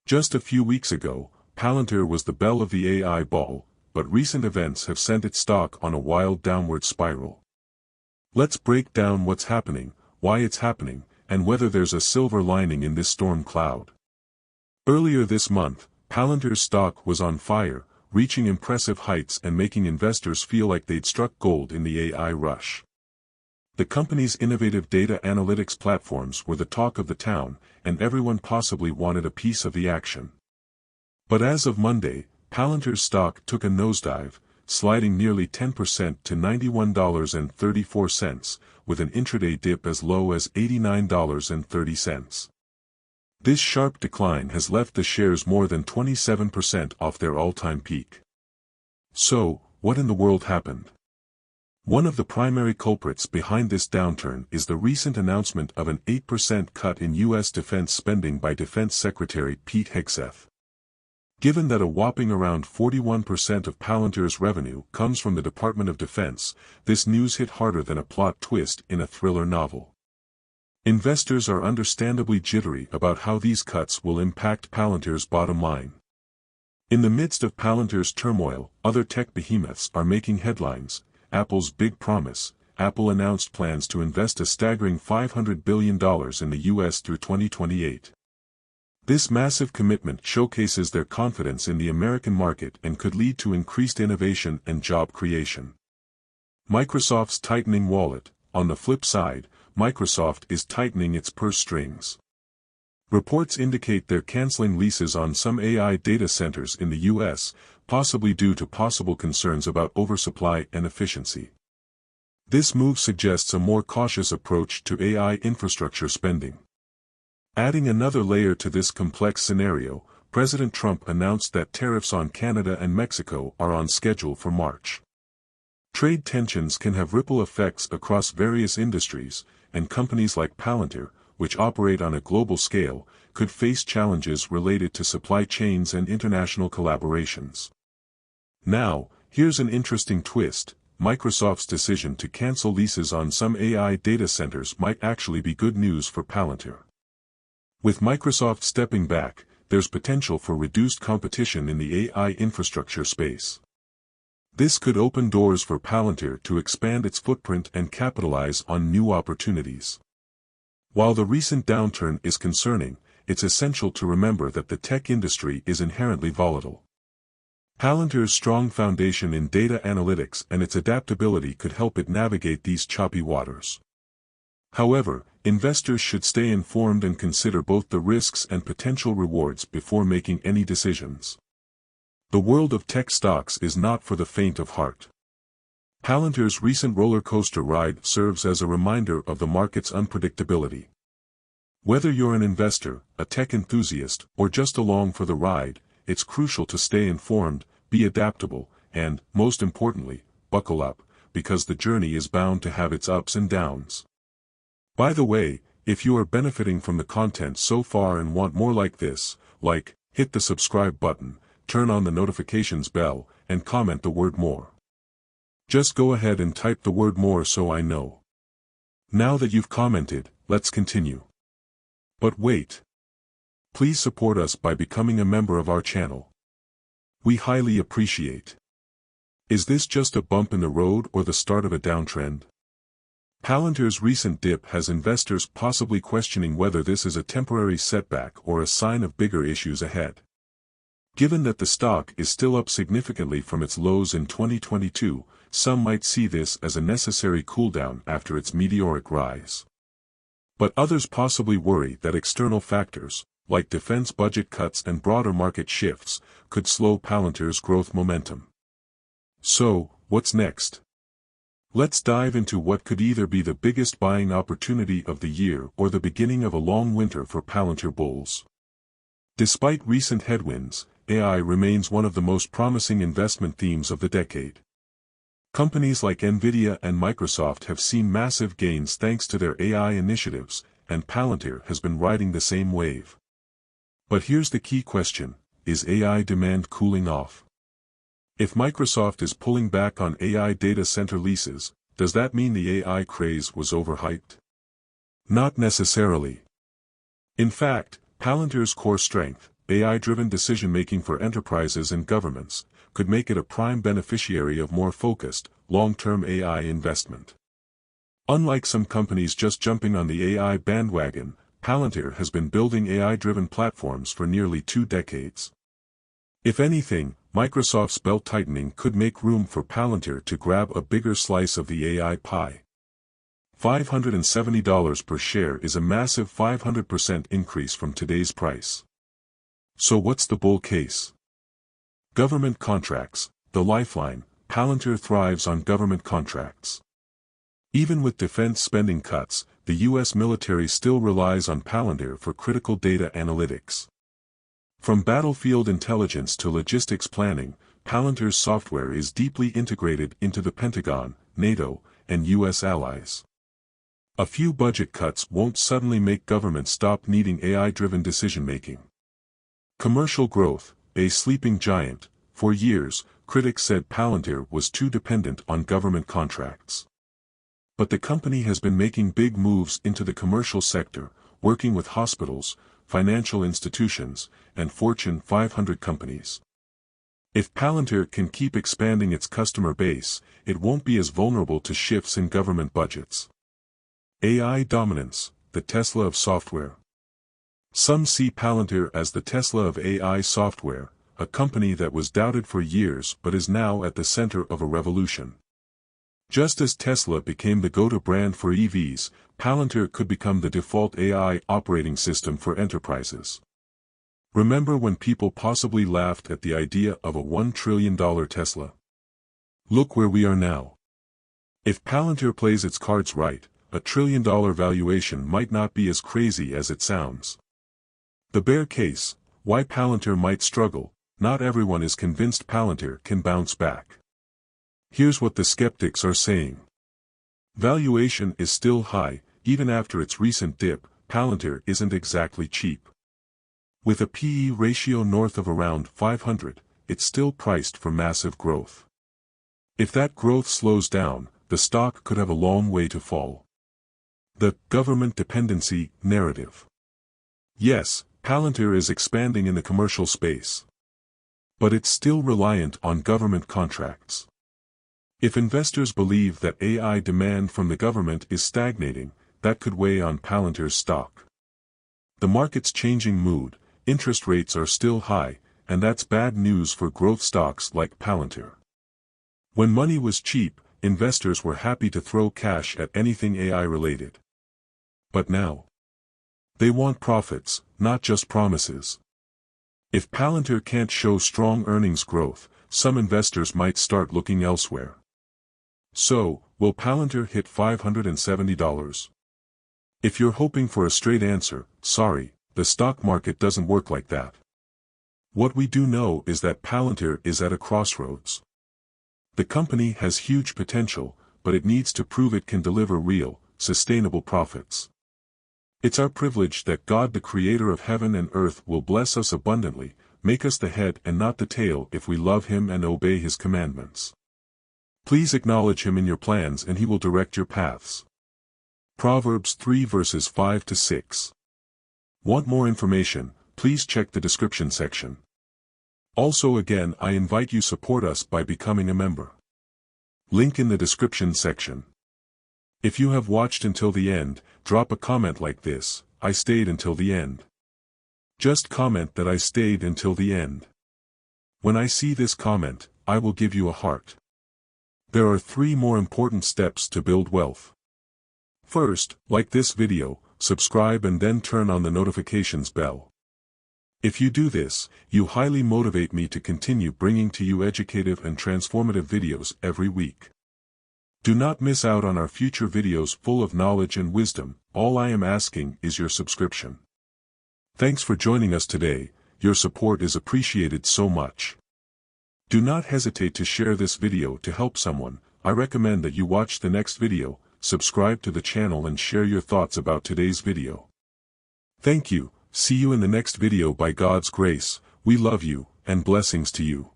Just a few weeks ago, Palantir was the belle of the AI ball, but recent events have sent its stock on a wild downward spiral. Let's break down what's happening, why it's happening, and whether there's a silver lining in this storm cloud. Earlier this month, Palantir's stock was on fire, reaching impressive heights and making investors feel like they'd struck gold in the AI rush. The company's innovative data analytics platforms were the talk of the town, and everyone possibly wanted a piece of the action. But as of Monday, Palantir's stock took a nosedive, sliding nearly 10% to $91.34, with an intraday dip as low as $89.30. This sharp decline has left the shares more than 27% off their all-time peak. So, what in the world happened? One of the primary culprits behind this downturn is the recent announcement of an 8% cut in U.S. defense spending by Defense Secretary Pete Hegseth. Given that a whopping around 41% of Palantir's revenue comes from the Department of Defense, this news hit harder than a plot twist in a thriller novel. Investors are understandably jittery about how these cuts will impact Palantir's bottom line. In the midst of Palantir's turmoil, other tech behemoths are making headlines. Apple's big promise: Apple announced plans to invest a staggering $500 billion in the U.S. through 2028. This massive commitment showcases their confidence in the American market and could lead to increased innovation and job creation. Microsoft's tightening wallet. On the flip side, Microsoft is tightening its purse strings. Reports indicate they're canceling leases on some AI data centers in the U.S., possibly due to possible concerns about oversupply and efficiency. This move suggests a more cautious approach to AI infrastructure spending. Adding another layer to this complex scenario, President Trump announced that tariffs on Canada and Mexico are on schedule for March. Trade tensions can have ripple effects across various industries, and companies like Palantir, which operate on a global scale, could face challenges related to supply chains and international collaborations. Now, here's an interesting twist: Microsoft's decision to cancel leases on some AI data centers might actually be good news for Palantir. With Microsoft stepping back, there's potential for reduced competition in the AI infrastructure space. This could open doors for Palantir to expand its footprint and capitalize on new opportunities. While the recent downturn is concerning, it's essential to remember that the tech industry is inherently volatile. Palantir's strong foundation in data analytics and its adaptability could help it navigate these choppy waters. However, investors should stay informed and consider both the risks and potential rewards before making any decisions. The world of tech stocks is not for the faint of heart. Palantir's recent roller coaster ride serves as a reminder of the market's unpredictability. Whether you're an investor, a tech enthusiast, or just along for the ride, it's crucial to stay informed, be adaptable, and, most importantly, buckle up, because the journey is bound to have its ups and downs. By the way, if you are benefiting from the content so far and want more like this, hit the subscribe button, turn on the notifications bell, and comment the word more. Just go ahead and type the word more so I know. Now that you've commented, let's continue. But wait. Please support us by becoming a member of our channel. We highly appreciate. Is this just a bump in the road or the start of a downtrend? Palantir's recent dip has investors possibly questioning whether this is a temporary setback or a sign of bigger issues ahead. Given that the stock is still up significantly from its lows in 2022, some might see this as a necessary cooldown after its meteoric rise. But others possibly worry that external factors, like defense budget cuts and broader market shifts, could slow Palantir's growth momentum. So, what's next? Let's dive into what could either be the biggest buying opportunity of the year or the beginning of a long winter for Palantir bulls. Despite recent headwinds, AI remains one of the most promising investment themes of the decade. Companies like Nvidia and Microsoft have seen massive gains thanks to their AI initiatives, and Palantir has been riding the same wave. But here's the key question: is AI demand cooling off? If Microsoft is pulling back on AI data center leases, does that mean the AI craze was overhyped? Not necessarily. In fact, Palantir's core strength, AI-driven decision-making for enterprises and governments, could make it a prime beneficiary of more focused, long-term AI investment. Unlike some companies just jumping on the AI bandwagon, Palantir has been building AI-driven platforms for nearly 2 decades. If anything, Microsoft's belt-tightening could make room for Palantir to grab a bigger slice of the AI pie. $570 per share is a massive 500% increase from today's price. So what's the bull case? Government contracts, the lifeline. Palantir thrives on government contracts. Even with defense spending cuts, the U.S. military still relies on Palantir for critical data analytics. From battlefield intelligence to logistics planning, Palantir's software is deeply integrated into the Pentagon, NATO, and U.S. allies. A few budget cuts won't suddenly make governments stop needing AI-driven decision-making. Commercial growth, a sleeping giant. For years, critics said Palantir was too dependent on government contracts. But the company has been making big moves into the commercial sector, working with hospitals, financial institutions, and Fortune 500 companies. If Palantir can keep expanding its customer base, it won't be as vulnerable to shifts in government budgets. AI dominance, the Tesla of software. Some see Palantir as the Tesla of AI software, a company that was doubted for years but is now at the center of a revolution. Just as Tesla became the go-to brand for EVs, Palantir could become the default AI operating system for enterprises. Remember when people possibly laughed at the idea of a $1 trillion Tesla? Look where we are now. If Palantir plays its cards right, a $1 trillion valuation might not be as crazy as it sounds. The bear case, why Palantir might struggle. Not everyone is convinced Palantir can bounce back. Here's what the skeptics are saying. Valuation is still high, even after its recent dip. Palantir isn't exactly cheap. With a PE ratio north of around 500, it's still priced for massive growth. If that growth slows down, the stock could have a long way to fall. The government dependency narrative. Yes, Palantir is expanding in the commercial space. But it's still reliant on government contracts. If investors believe that AI demand from the government is stagnating, that could weigh on Palantir's stock. The market's changing mood, interest rates are still high, and that's bad news for growth stocks like Palantir. When money was cheap, investors were happy to throw cash at anything AI-related. But now, they want profits, not just promises. If Palantir can't show strong earnings growth, some investors might start looking elsewhere. So, will Palantir hit $570? If you're hoping for a straight answer, sorry, the stock market doesn't work like that. What we do know is that Palantir is at a crossroads. The company has huge potential, but it needs to prove it can deliver real, sustainable profits. It's our privilege that God, the creator of heaven and earth, will bless us abundantly, make us the head and not the tail if we love Him and obey His commandments. Please acknowledge Him in your plans and He will direct your paths. Proverbs 3 verses 5 to 6. Want more information? Please check the description section. Also again, I invite you support us by becoming a member. Link in the description section. If you have watched until the end, drop a comment like this: I stayed until the end. Just comment that I stayed until the end. When I see this comment, I will give you a heart. There are 3 more important steps to build wealth. First, like this video, subscribe and then turn on the notifications bell. If you do this, you highly motivate me to continue bringing to you educative and transformative videos every week. Do not miss out on our future videos full of knowledge and wisdom. All I am asking is your subscription. Thanks for joining us today. Your support is appreciated so much. Do not hesitate to share this video to help someone. I recommend that you watch the next video, subscribe to the channel and share your thoughts about today's video. Thank you. See you in the next video by God's grace. We love you, and blessings to you.